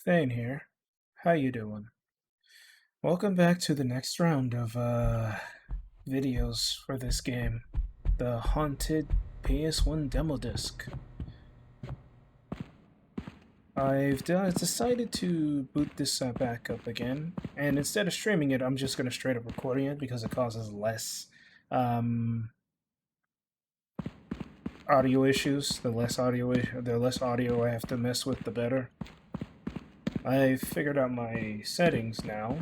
Thane here. How you doing? Welcome back to the next round of videos for this game. The Haunted PS1 demo disc. I've decided to boot this back up again, and instead of streaming it, I'm just going to straight up recording it because it causes less um, audio issues. The less audio I have to mess with, the better. I figured out my settings now,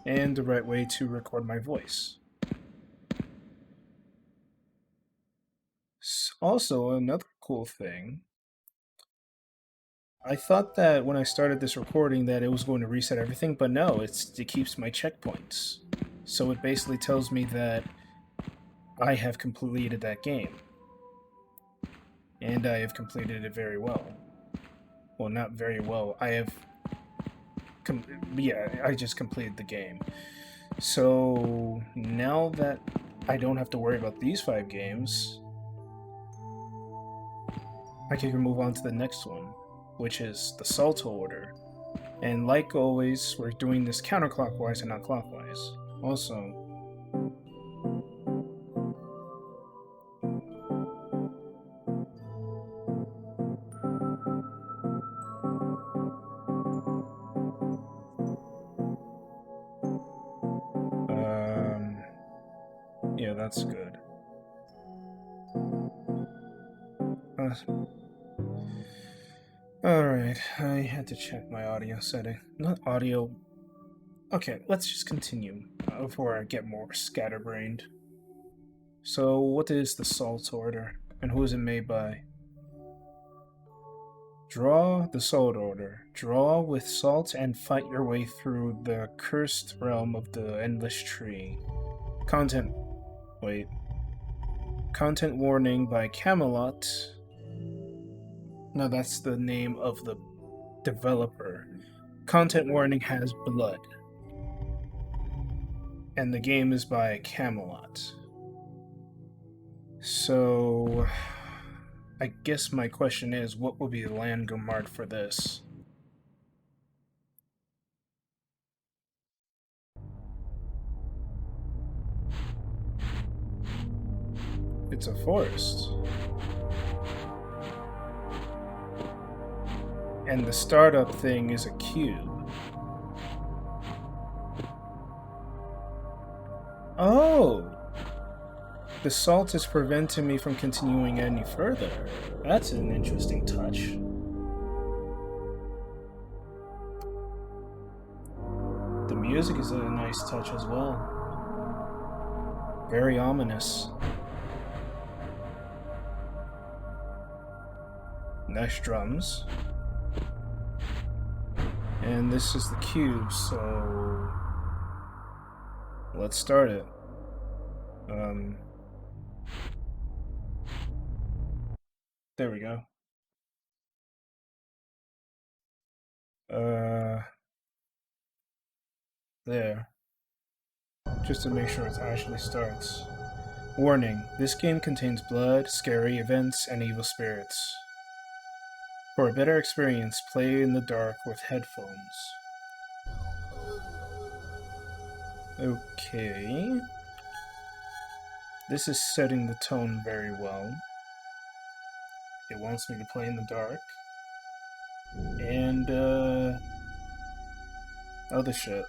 and the right way to record my voice. Also, another cool thing, I thought that when I started this recording that it was going to reset everything, but no, it keeps my checkpoints. So it basically tells me that I have completed that game. And I have completed it very well. Well, not very well. I just completed the game. So now that I don't have to worry about these 5 games, I can move on to the next one, which is the Salto Order. And like always, we're doing this counterclockwise and not clockwise. Also, yeah, that's good. Alright, I had to check my audio setting. Not audio. Okay, let's just continue before I get more scatterbrained. So, what is the Salt Order, and who is it made by? Draw the Salt Order. Draw with salt and fight your way through the cursed realm of the Endless Tree. Content. Wait. Content warning by Camelot. No, that's the name of the developer. Content warning has blood. And the game is by Camelot. So, I guess my question is, what will be the landmark for this? It's a forest. And the startup thing is a cube. Oh! The salt is preventing me from continuing any further. That's an interesting touch. The music is a nice touch as well. Very ominous. Nice drums. And this is the cube, so let's start it. There we go. There. Just to make sure it actually starts. Warning, this game contains blood, scary events, and evil spirits. For a better experience, play in the dark with headphones. Okay. This is setting the tone very well. It wants me to play in the dark. And, other shit.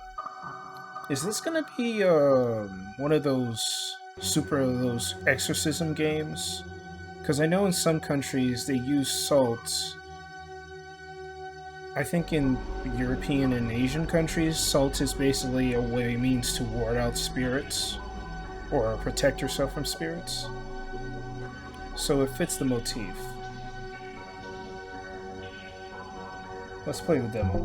Is this gonna be, one of those exorcism games? Because I know in some countries they use salt. I think in European and Asian countries, salt is basically a means to ward out spirits or protect yourself from spirits. So it fits the motif. Let's play the demo.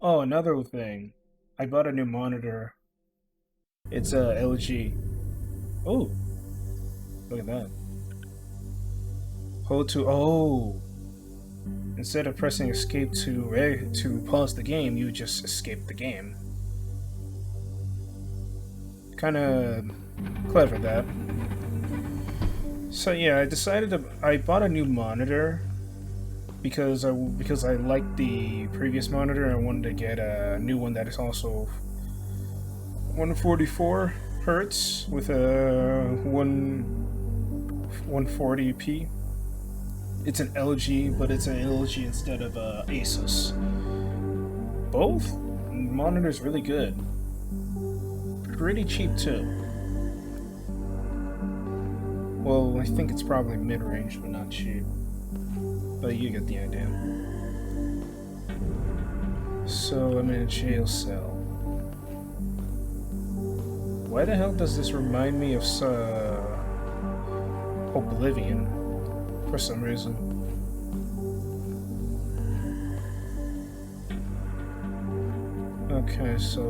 Oh, another thing. I bought a new monitor. It's a LG. Oh, look at that. Hold to instead of pressing escape to pause the game, you just escape the game. Kind of clever that. So yeah, I bought a new monitor because I liked the previous monitor and I wanted to get a new one that is also 144 hertz with a 140p. It's an LG, but it's an LG instead of Asus. Both monitors really good, pretty cheap too. Well, I think it's probably mid-range, but not cheap. But you get the idea. So I'm in a jail cell. Why the hell does this remind me of Oblivion? For some reason. Okay, so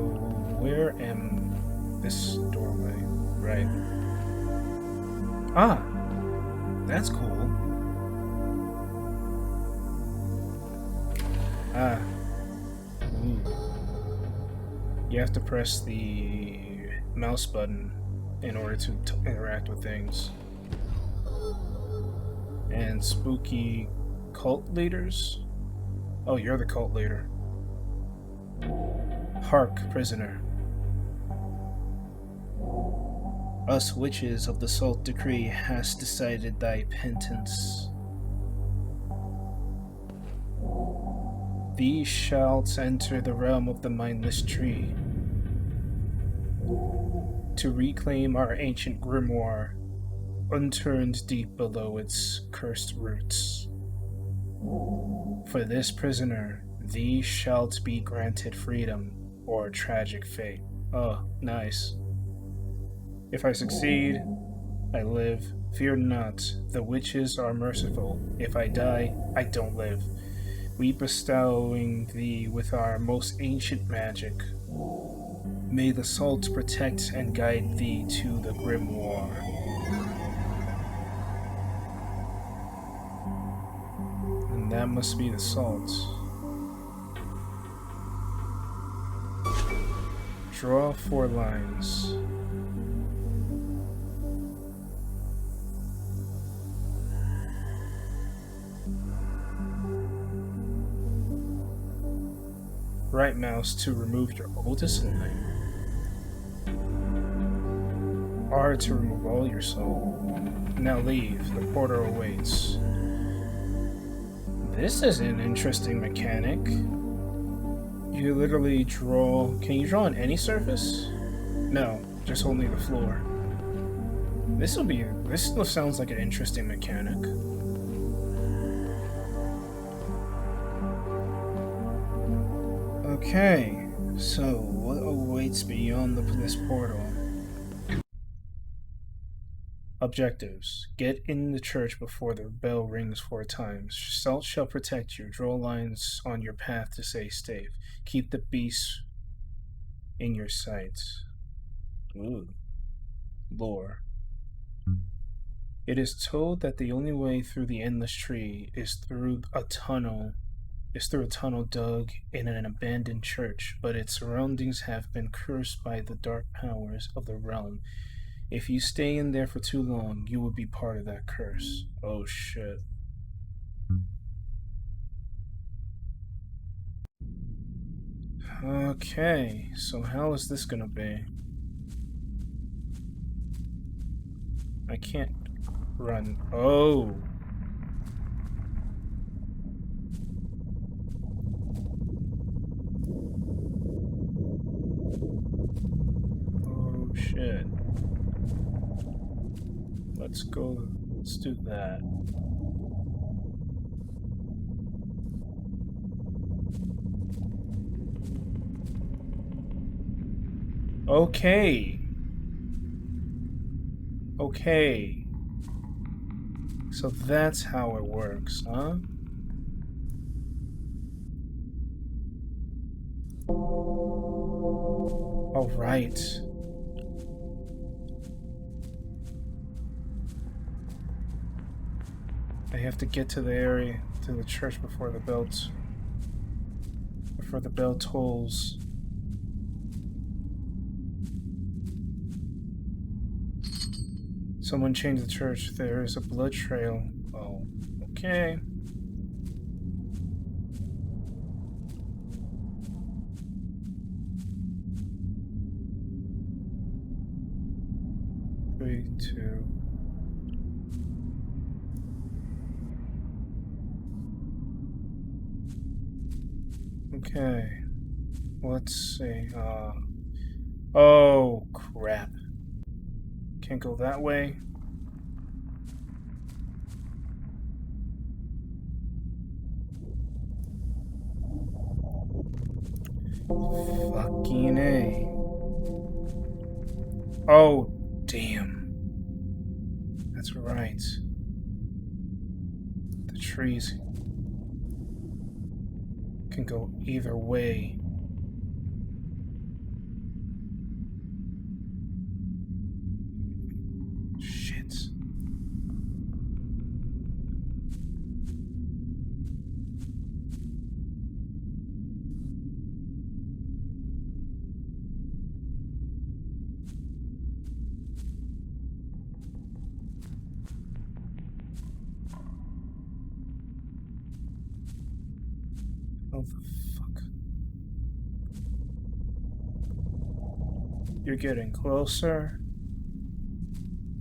where am this doorway? Right. Ah! That's cool. Ah. Ooh. You have to press the mouse button in order to interact with things. And spooky cult leaders? Oh, you're the cult leader. Hark, prisoner. Us witches of the Salt Decree has decided thy penance. Thee shalt enter the realm of the mindless tree to reclaim our ancient grimoire, unturned deep below its cursed roots. For this prisoner, thee shalt be granted freedom or tragic fate. Oh, nice. If I succeed, I live. Fear not, the witches are merciful. If I die, I don't live. We bestowing thee with our most ancient magic. May the salt protect and guide thee to the grimoire. And that must be the salt. Draw 4 lines. Right mouse to remove your oldest line. R to remove all your soul. Now leave, the porter awaits. This is an interesting mechanic. You literally draw... Can you draw on any surface? No, just only the floor. This sounds like an interesting mechanic. Okay, so what awaits beyond this portal? Objectives. Get in the church before the bell rings 4 times. Salt shall protect you. Draw lines on your path to stay safe. Keep the beast in your sights. Ooh. Lore. It is told that the only way through the endless tree is through a tunnel dug in an abandoned church, but its surroundings have been cursed by the dark powers of the realm. If you stay in there for too long, you will be part of that curse. Oh shit. Okay, so how is this gonna be? I can't run. Oh! Oh shit. Let's go. Let's do that. Okay. Okay. So that's how it works, huh? All right. I have to get to the area, to the church before the bell tolls. Someone changed the church. There is a blood trail. Oh, okay. Three, two. Okay. Let's see. Oh, crap. Can't go that way. Fucking A. Oh, damn. That's right. The trees can go either way. Shit. Oh, the fuck. You're getting closer.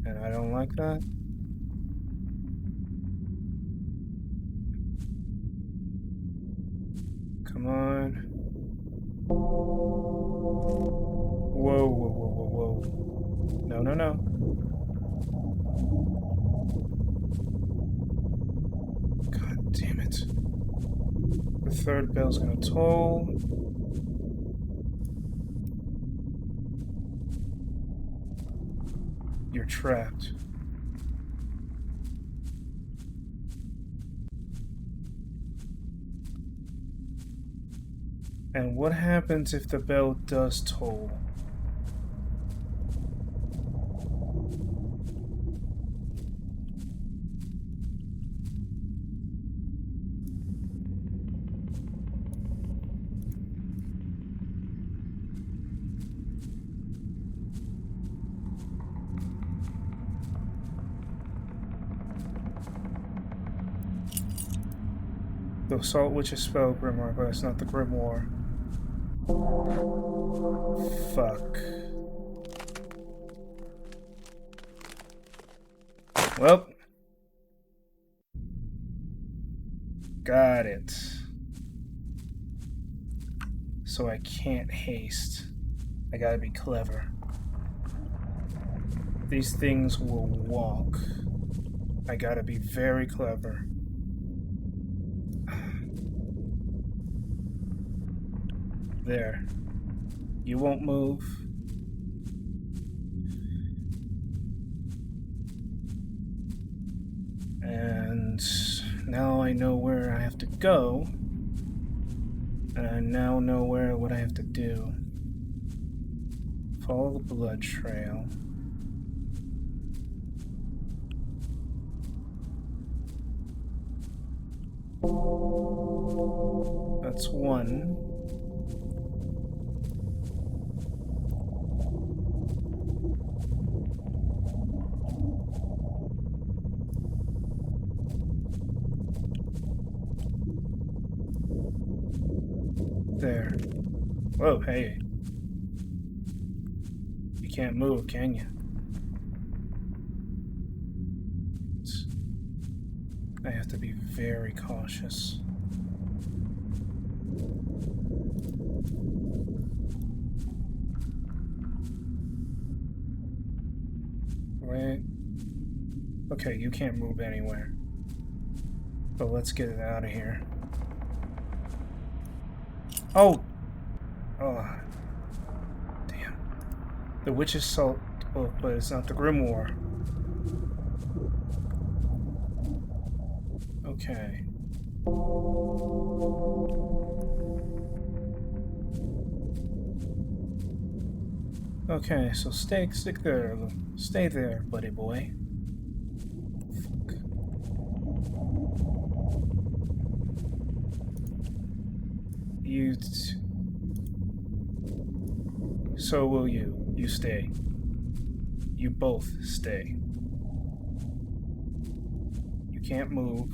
And I don't like that. Come on. Whoa, whoa, whoa, whoa, whoa. No, no, no. God damn it. The third bell's gonna toll. You're trapped. And what happens if the bell does toll? The Salt Witch's spell Grimoire, but it's not the Grimoire. Fuck. Well. Got it. So I can't haste. I gotta be clever. These things will walk. I gotta be very clever. There. You won't move. And now I know where I have to go. And I now know what I have to do. Follow the blood trail. That's one. There. Whoa, hey. You can't move, can you? I have to be very cautious. Right. Okay, you can't move anywhere. But let's get it out of here. Oh! Oh. Damn. The Witch's Salt book, but it's not the Grimoire. Okay. Okay, so stick there. Stay there, buddy boy. Fuck. So will you. You stay. You both stay. can't move.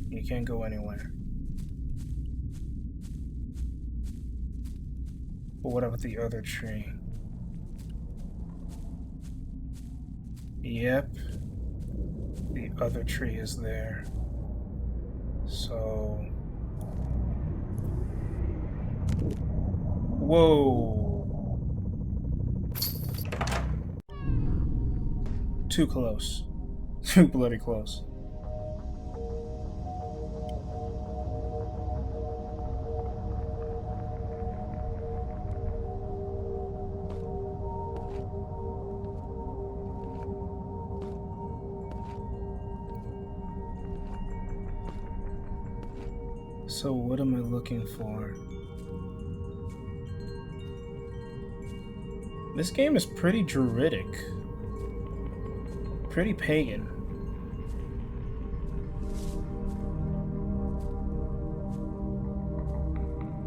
You can't go anywhere. But what about the other tree? Yep. The other tree is there. So... Whoa! Too close. Too bloody close. So what am I looking for? This game is pretty druidic. Pretty pagan.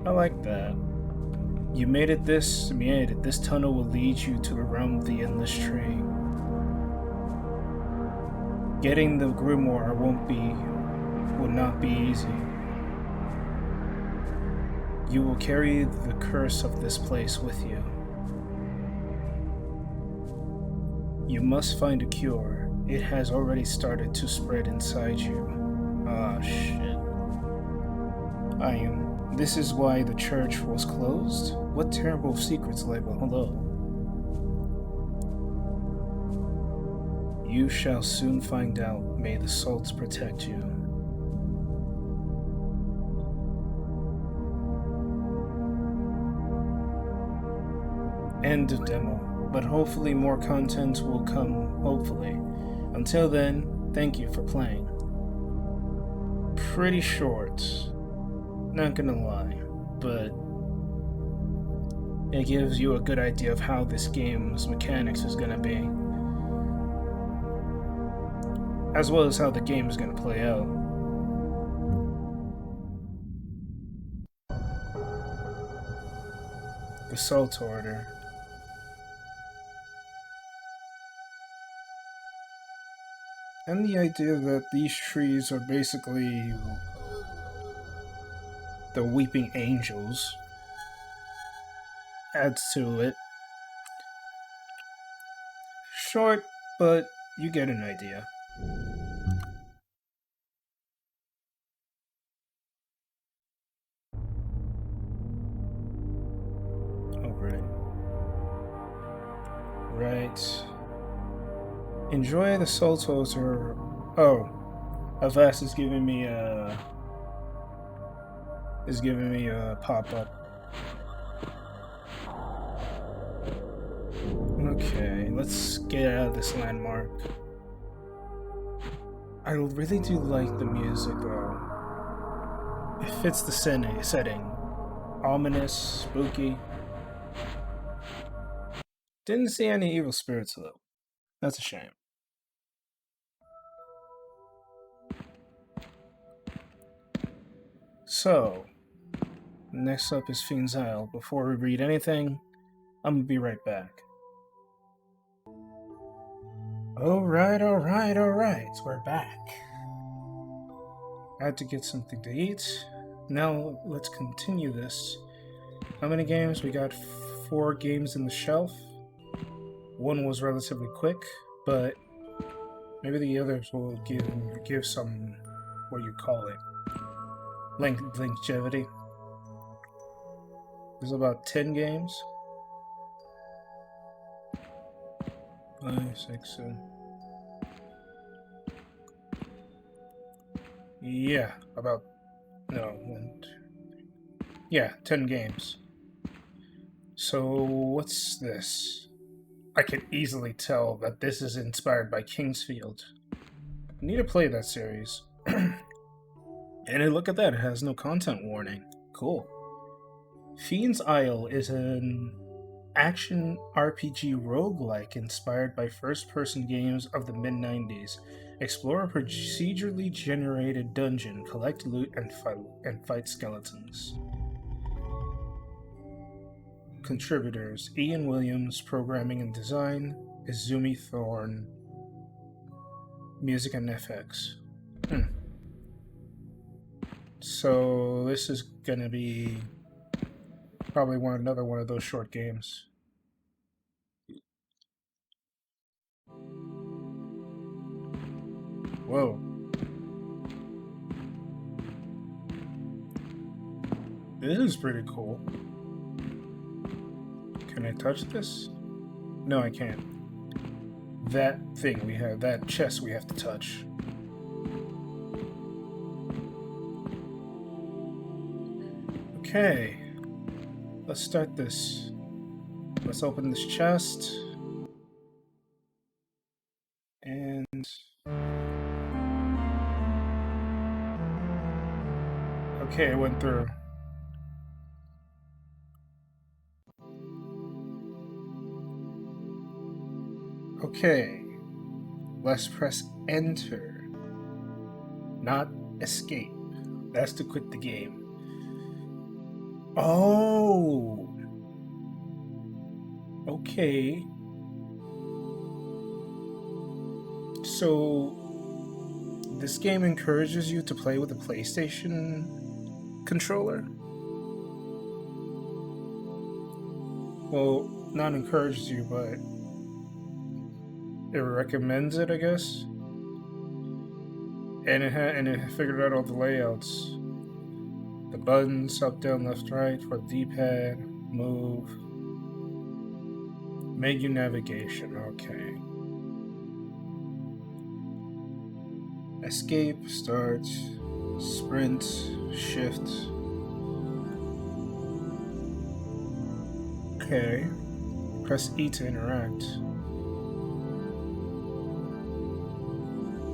I like that. You made it this tunnel will lead you to the realm of the endless tree. Getting the grimoire will not be easy. You will carry the curse of this place with you. You must find a cure. It has already started to spread inside you. Ah, shit. This is why the church was closed? What terrible secrets lie below? You shall soon find out. May the salts protect you. End of demo. But hopefully more content will come, hopefully. Until then, thank you for playing. Pretty short, not gonna lie, but it gives you a good idea of how this game's mechanics is gonna be, as well as how the game is gonna play out. The Salt Order. And the idea that these trees are basically the weeping angels adds to it. Short, but you get an idea. Alright. Right. Enjoy the Salt Order. Oh, Avast is giving me a pop-up. Okay, let's get out of this landmark. I really do like the music though. It fits the setting. Ominous, spooky. Didn't see any evil spirits though. That's a shame. So, next up is Fiend's Isle. Before we read anything, I'm gonna be right back. Alright, we're back. I had to get something to eat. Now, let's continue this. How many games? We got 4 games in the shelf. One was relatively quick, but maybe the others will give some, what do you call it, longevity. There's about 10 games. 5, 6, 7. Yeah, about 10 games. So what's this? I can easily tell that this is inspired by Kingsfield. I need to play that series. And look at that, it has no content warning. Cool. Fiend's Isle is an action RPG roguelike inspired by first-person games of the mid-90s. Explore a procedurally generated dungeon, collect loot, and fight skeletons. Contributors: Ian Williams, programming and design; Izumi Thorne, Music and FX. So this is gonna be probably another one of those short games. Whoa. This is pretty cool. Can I touch this? No, I can't. That thing we have, that chest we have to touch. Okay. Let's start this. Let's open this chest. And... okay, it went through. Okay. Let's press enter. Not escape. That's to quit the game. Oh! Okay. So, this game encourages you to play with a PlayStation controller? Well, not encourages you, but it recommends it, I guess. And it figured out all the layouts. The buttons, up, down, left, right, for the D-pad, move, menu navigation, okay. Escape, start, sprint, shift. Okay. Press E to interact.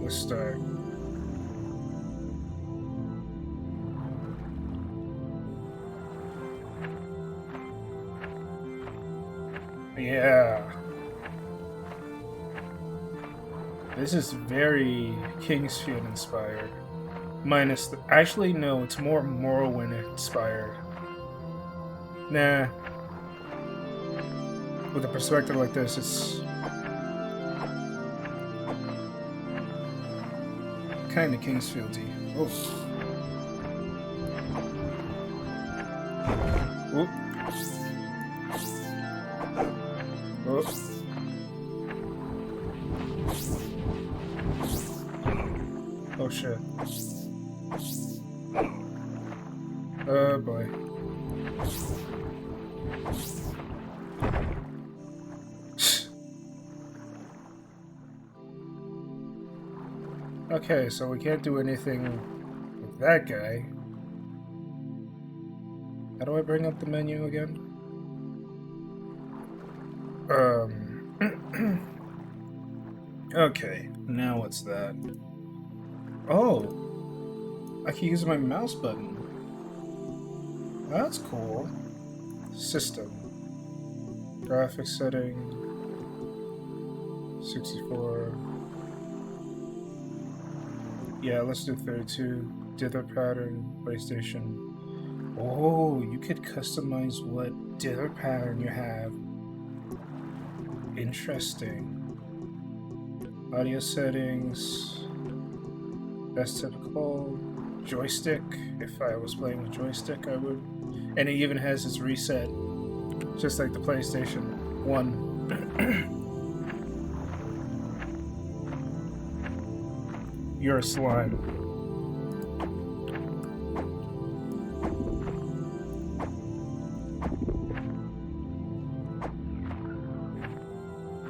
Let's start. Yeah. This is very Kingsfield inspired. Minus the... actually, no, it's more Morrowind inspired. Nah. With a perspective like this, it's... kinda Kingsfieldy. Oh. Oop. Oh. Oh shit. Oh boy. Okay, so we can't do anything with that guy. How do I bring up the menu again? Okay, now what's that? Oh! I can use my mouse button. That's cool. System. Graphics setting. 64. Yeah, let's do 32. Dither pattern, PlayStation. Oh, you could customize what dither pattern you have. Interesting. Audio settings. That's typical. Joystick. If I was playing with joystick, I would. And it even has its reset, just like the PlayStation 1. You're a slime.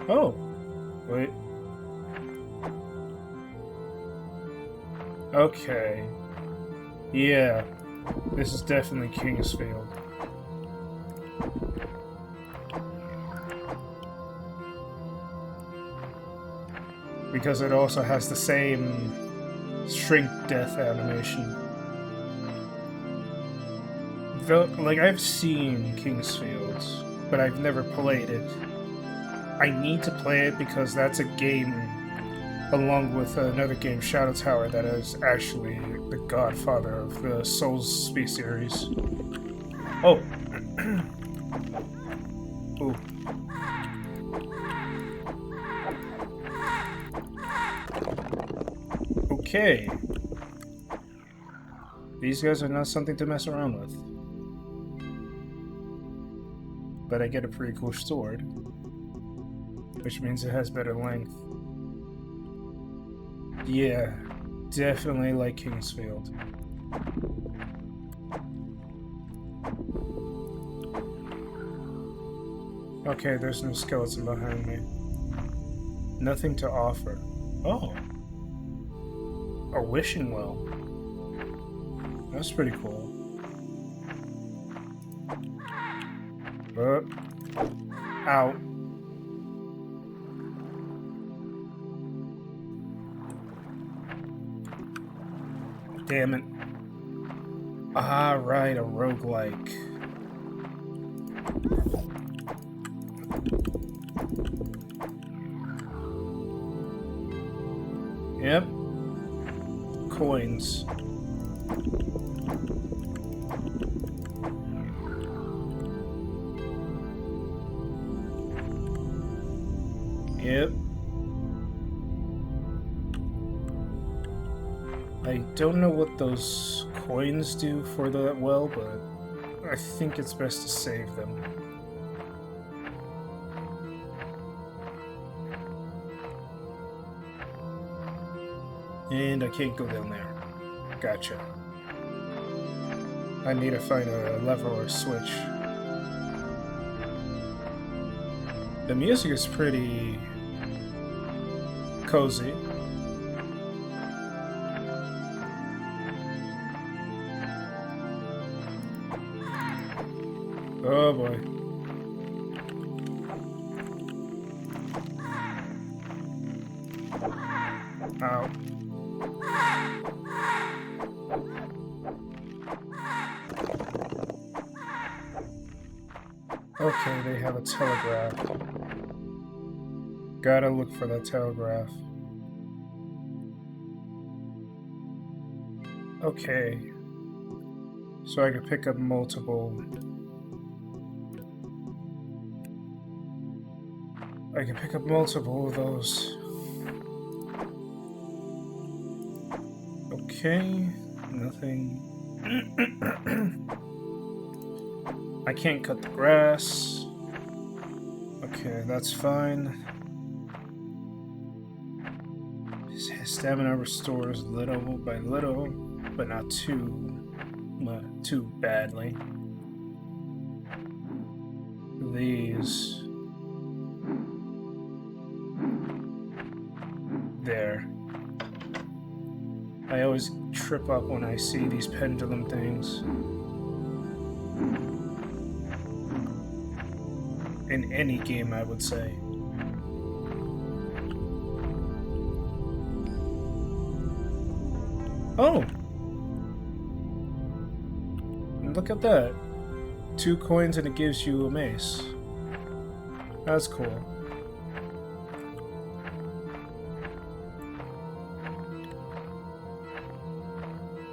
Oh, wait. Okay. Yeah, this is definitely Kingsfield. Because it also has the same shrink death animation. Though, like, I've seen Kingsfield, but I've never played it. I need to play it because that's a game, along with another game, Shadow Tower, that is actually the godfather of the Souls series. Oh! Ooh. Okay. These guys are not something to mess around with. But I get a pretty cool sword, which means it has better length. Yeah, definitely like Kingsfield. Okay, there's no skeleton behind me. Nothing to offer. Oh. A wishing well. That's pretty cool. Ow. Damn it. Ah, right, a roguelike. Yep. Coins. Yep. I don't know what those coins do for that well, but I think it's best to save them. And I can't go down there. Gotcha. I need to find a lever or a switch. The music is pretty cozy. Oh boy. Ow. Okay, they have a telegraph. Gotta look for that telegraph. Okay. So I can pick up multiple. I can pick up multiple of those. Okay. Nothing. I can't cut the grass. Okay, that's fine. Stamina restores little by little, but not too badly. These. There. I always trip up when I see these pendulum things. In any game, I would say. Oh! Look at that. 2 coins and it gives you a mace. That's cool.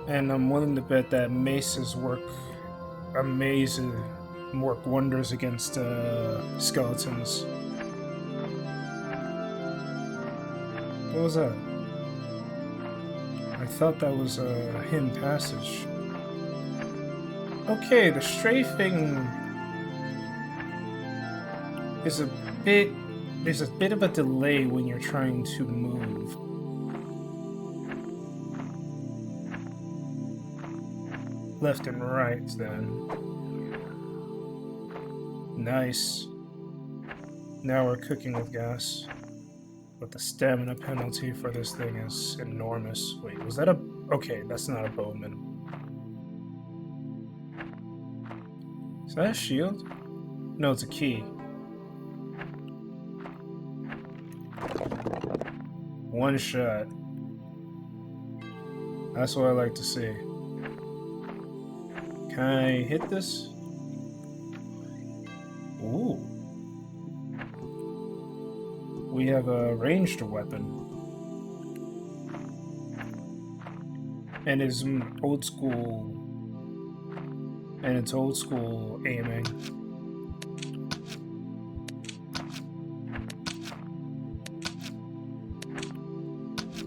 And I'm willing to bet that maces work wonders against skeletons. What was that? I thought that was a hidden passage. Okay, the strafing is there's a bit of a delay when you're trying to move. Left and right, then. Nice. Now we're cooking with gas. But the stamina penalty for this thing is enormous. Wait, was that a... Okay, that's not a bowman. Is that a shield? No, it's a key. One shot. That's what I like to see. Can I hit this? Ooh. We have a ranged weapon. And it's old school. And it's old school aiming.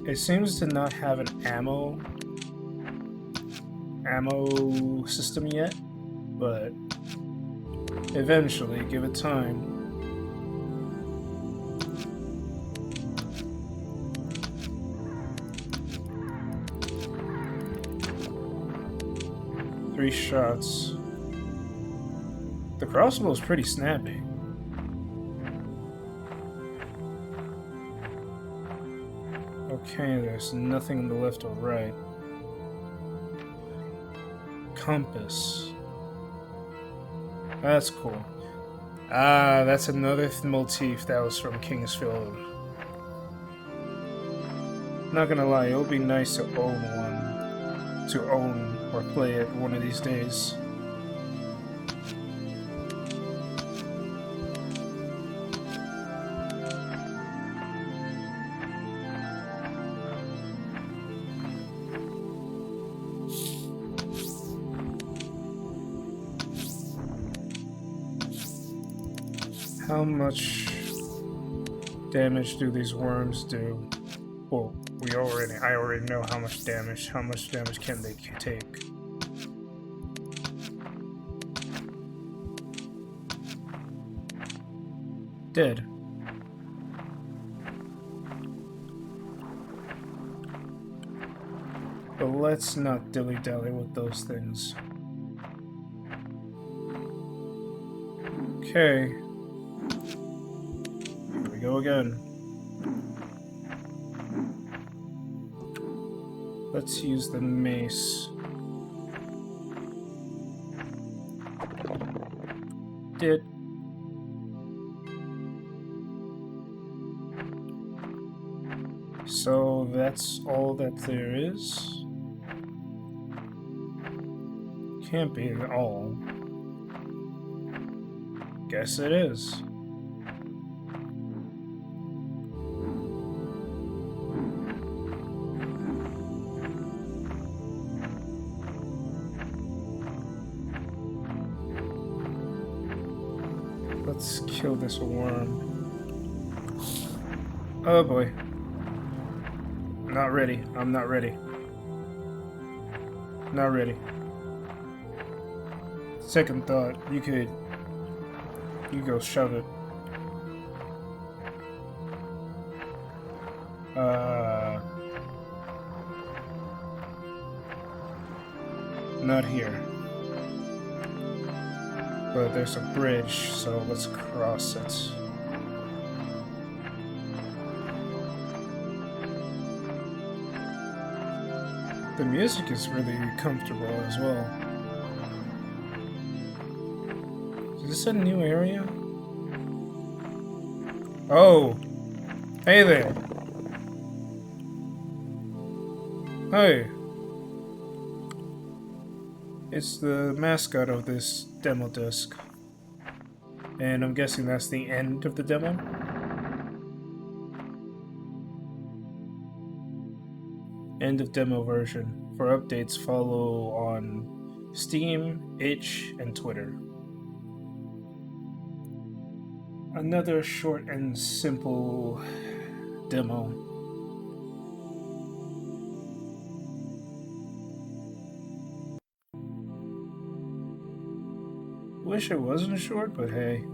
It seems to not have an ammo system yet, but eventually, give it time. Three shots. The crossbow is pretty snappy. Okay, there's nothing on the left or right. Compass. That's cool. Ah, that's another motif that was from Kingsfield. Not gonna lie, it would be nice to own one. To own or play it one of these days. How much damage do these worms do? Well, I already know how much damage. How much damage can they take? Dead. But let's not dilly-dally with those things. Okay. Here we go again. Let's use the mace. Did. So that's all that there is? Can't be all. Guess it is. Let's kill this worm. Oh boy. Not ready. I'm not ready. Not ready. Second thought, you go shove it. Not here. But there's a bridge, so let's cross it. The music is really comfortable as well. Is this a new area? Oh! Hey there! Hey! It's the mascot of this demo disc. And I'm guessing that's the end of the demo? End of demo version. For updates, follow on Steam, itch, and Twitter. Another short and simple demo. Wish it wasn't short, but hey.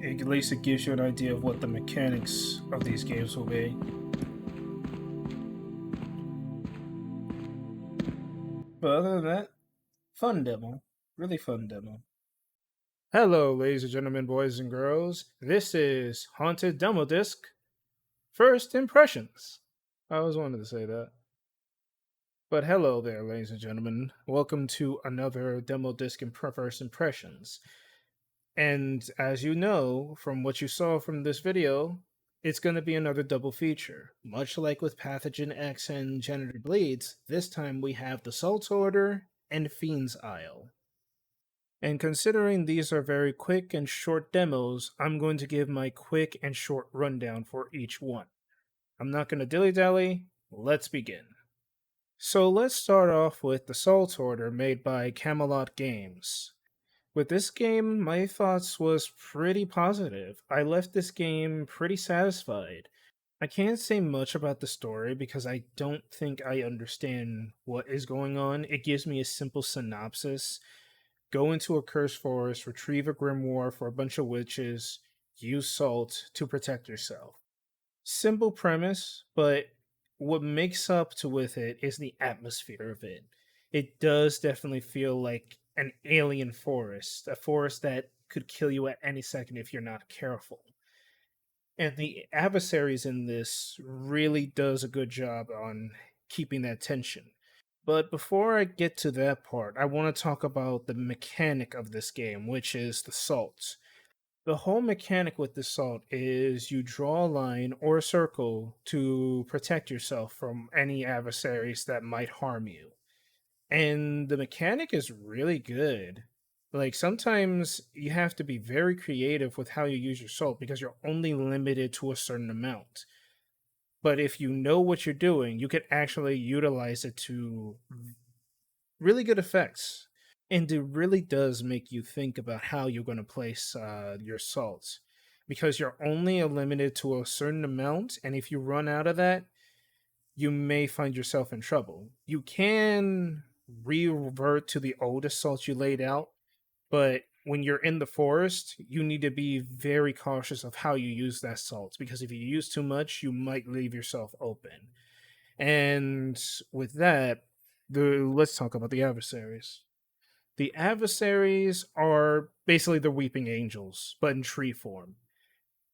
At least it gives you an idea of what the mechanics of these games will be. But other than that, fun demo. Really fun demo. Hello, ladies and gentlemen, boys and girls. This is Haunted Demo Disc First Impressions. I always wanted to say that. But hello there, ladies and gentlemen. Welcome to another Demo Disc First Impressions. And as you know from what you saw from this video, it's going to be another double feature. Much like with Pathogen X and Janitor Bleeds, this time we have the Salt Order and Fiend's Isle. And considering these are very quick and short demos, I'm going to give my quick and short rundown for each one. I'm not going to dilly-dally, let's begin. So let's start off with the Salt Order made by Camelot Games. With this game, my thoughts was pretty positive. I left this game pretty satisfied. I can't say much about the story because I don't think I understand what is going on. It gives me a simple synopsis. Go into a cursed forest, retrieve a grimoire for a bunch of witches, use salt to protect yourself. Simple premise, but what makes up to with it is the atmosphere of it. It does definitely feel like an alien forest, a forest that could kill you at any second if you're not careful. And the adversaries in this really does a good job on keeping that tension. But before I get to that part, I want to talk about the mechanic of this game, which is the salt. The whole mechanic with the salt is you draw a line or a circle to protect yourself from any adversaries that might harm you. And the mechanic is really good. Like sometimes you have to be very creative with how you use your salt because you're only limited to a certain amount. But if you know what you're doing, you can actually utilize it to really good effects. And it really does make you think about how you're going to place your salts because you're only limited to a certain amount. And if you run out of that, you may find yourself in trouble. You can revert to the oldest salt you laid out, but when you're in the forest, you need to be very cautious of how you use that salt because if you use too much, you might leave yourself open. And with that, let's talk about the adversaries. The adversaries are basically the weeping angels, but in tree form.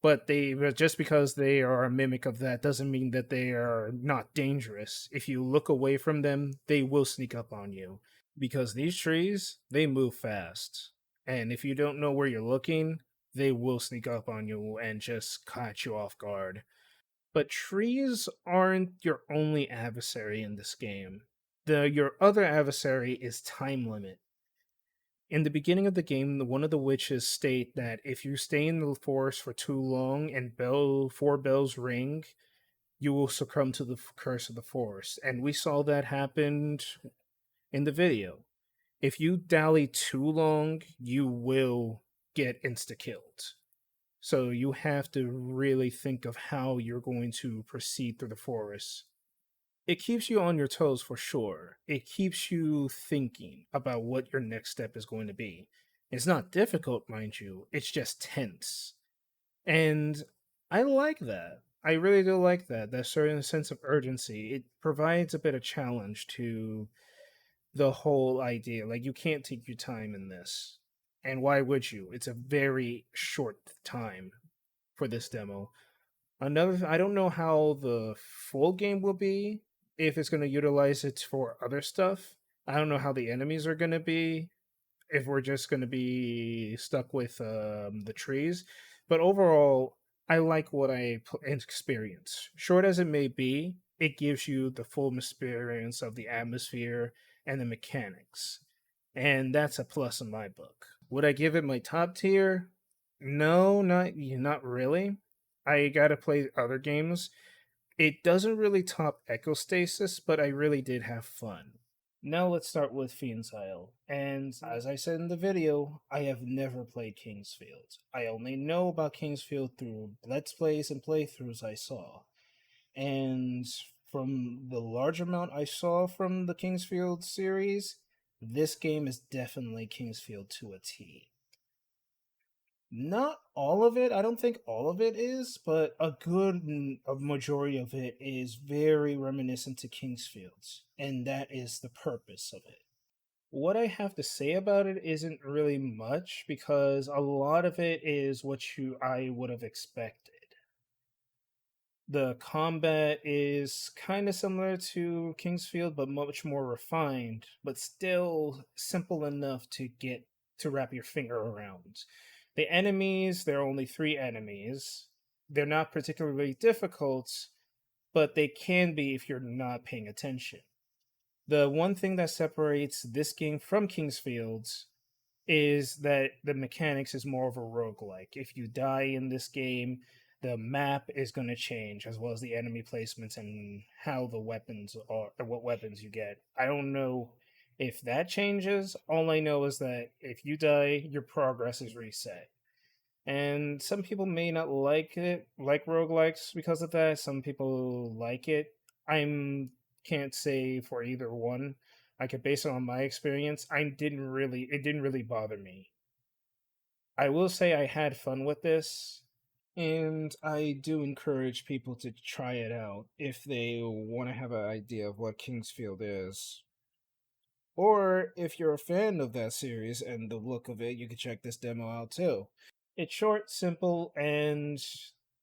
But just because they are a mimic of that doesn't mean that they are not dangerous. If you look away from them, they will sneak up on you because these trees, they move fast. And if you don't know where you're looking, they will sneak up on you and just catch you off guard. But trees aren't your only adversary in this game. Your other adversary is time limit. In the beginning of the game, one of the witches state that if you stay in the forest for too long and four bells ring, you will succumb to the curse of the forest. And we saw that happened in the video. If you dally too long, you will get insta killed. So you have to really think of how you're going to proceed through the forest. It keeps you on your toes for sure. It keeps you thinking about what your next step is going to be. It's not difficult, mind you, it's just tense. And I like that. I really do like that. That certain sense of urgency. It provides a bit of challenge to the whole idea. Like, you can't take your time in this. And why would you? It's a very short time for this demo. I don't know how the full game will be, if it's going to utilize it for other stuff. I don't know how the enemies are going to be, if we're just going to be stuck with the trees. But overall, I like what I experience. Short as it may be, it gives you the full experience of the atmosphere and the mechanics. And that's a plus in my book. Would I give it my top tier? No, not really. I gotta play other games. It doesn't really top Echo Stasis, but I really did have fun. Now let's start with Fiend's Isle. And as I said in the video, I have never played Kingsfield. I only know about Kingsfield through Let's Plays and playthroughs I saw. And from the large amount I saw from the Kingsfield series, this game is definitely Kingsfield to a T. Not all of it. I don't think all of it is, but a majority of it is very reminiscent to Kingsfield's, and that is the purpose of it. What I have to say about it isn't really much because a lot of it is what you I would have expected. The combat is kind of similar to Kingsfield, but much more refined, but still simple enough to get to wrap your finger around. The enemies, there are only three enemies. They're not particularly difficult, but they can be if you're not paying attention. The one thing that separates this game from Kingsfield's is that the mechanics is more of a roguelike. If you die in this game, the map is going to change as well as the enemy placements and how the weapons are, or what weapons you get. I don't know If that changes, all I know is that if you die, your progress is reset. And some people may not like it, like roguelikes because of that. Some people like it. I'm can't say for either one. I could base it on my experience. It didn't really bother me. I will say I had fun with this, and I do encourage people to try it out if they want to have an idea of what Kingsfield is. Or if you're a fan of that series and the look of it, you can check this demo out too. It's short, simple, and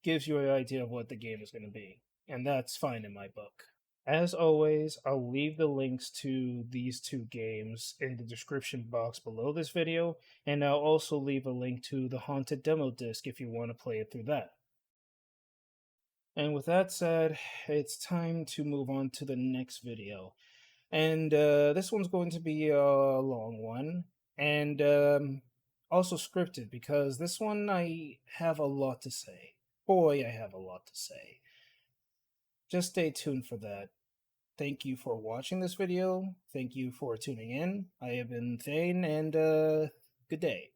gives you an idea of what the game is going to be. And that's fine in my book. As always, I'll leave the links to these two games in the description box below this video, and I'll also leave a link to the Haunted demo disc if you want to play it through that. And with that said, it's time to move on to the next video. And this one's going to be a long one, and also scripted because this one I have a lot to say. Boy, I have a lot to say. Just stay tuned for that. Thank you for watching this video. Thank you for tuning in. I have been Thane, and good day.